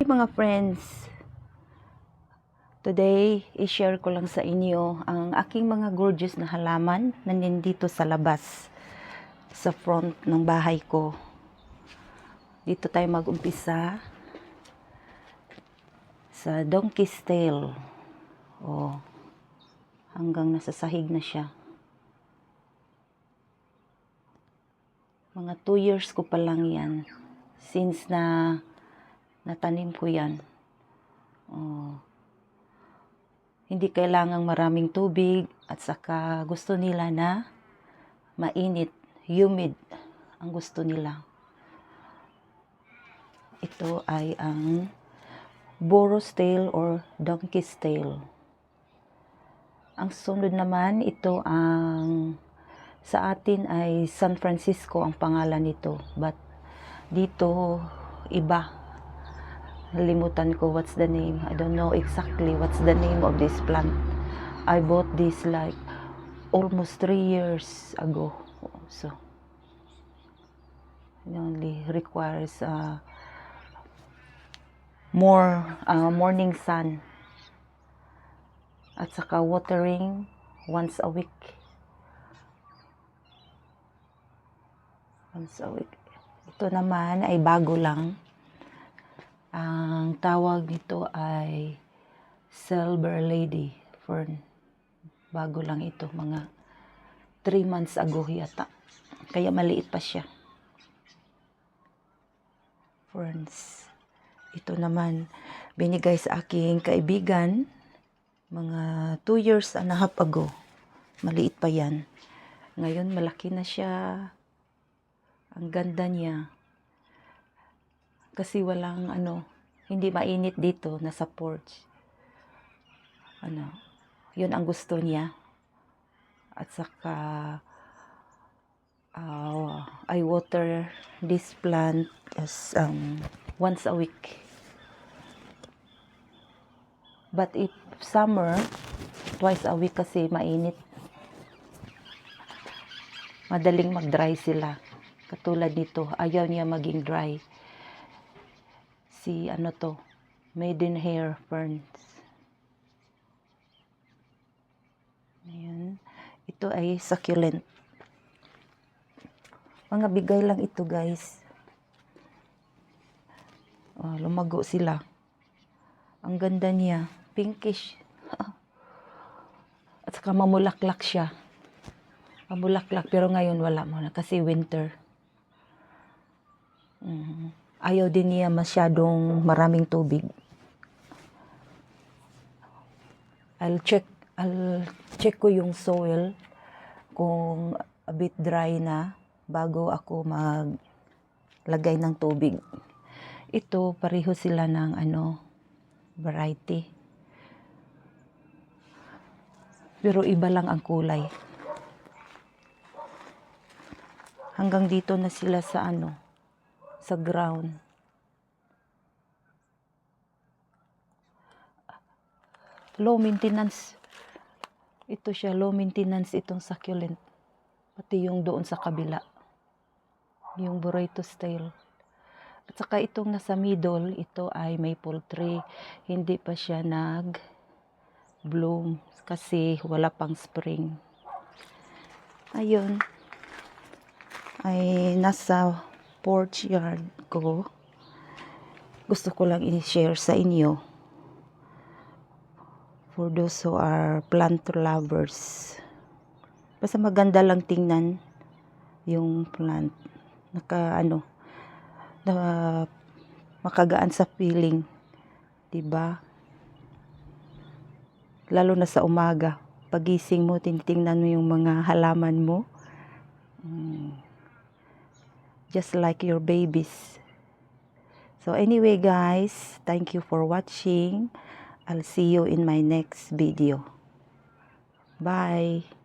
mga friends, today i-share ko lang sa inyo ang aking mga gorgeous na halaman na nandito sa labas, sa front ng bahay ko. Dito tayo mag-umpisa sa donkey's tail. Hanggang nasa sahig na siya. Mga 2 years ko pa lang yan, since na natanim ko yan. Hindi kailangang maraming tubig at saka gusto nila na mainit, humid ang gusto nila. Ito ay ang burro's tail or donkey's tail. Ang sunod naman, ito ang sa atin ay San Francisco ang pangalan nito, but dito iba. Nalimutan ko what's the name. I don't know exactly what's the name of this plant. I bought this like almost 3 years ago. So it only requires more morning sun at saka watering once a week. Ito naman ay bago lang. Ang tawag nito ay Silver Lady Fern. Bago lang ito, mga 3 months ago yata. Kaya maliit pa siya. Ferns. Ito naman, binigay sa aking kaibigan mga 2 years and a half ago. Maliit pa yan. Ngayon malaki na siya. Ang ganda niya. Kasi walang hindi mainit dito, nasa porch. Yun ang gusto niya. At saka I water this plant as once a week. But if summer, twice a week kasi mainit. Madaling mag-dry sila. Katulad nito, ayaw niya maging dry. Si maidenhair ferns. Ayan. Ito ay succulent. Mga bigay lang ito, guys. Lumago sila. Ang ganda niya. Pinkish. At saka mamulaklak siya. Mamulaklak, pero ngayon wala muna kasi winter. Ayaw din niya masyadong maraming tubig. I'll check ko yung soil kung a bit dry na bago ako maglagay ng tubig. Ito pareho sila ng variety. Pero iba lang ang kulay. Hanggang dito na sila sa sa ground. Low maintenance. Ito siya, low maintenance itong succulent. Pati yung doon sa kabila. Yung Boretus tail. At saka itong nasa middle, ito ay maple tree. Hindi pa siya nag-bloom kasi wala pang spring. Ayun. Ay nasa porch yard ko. Gusto ko lang i-share sa inyo. For those who are plant lovers. Basta maganda lang tingnan yung plant. Makagaan sa feeling. Diba? Lalo na sa umaga. Pagising mo, tinitingnan mo yung mga halaman mo. Just like your babies. So anyway guys, thank you for watching. I'll see you in my next video. Bye.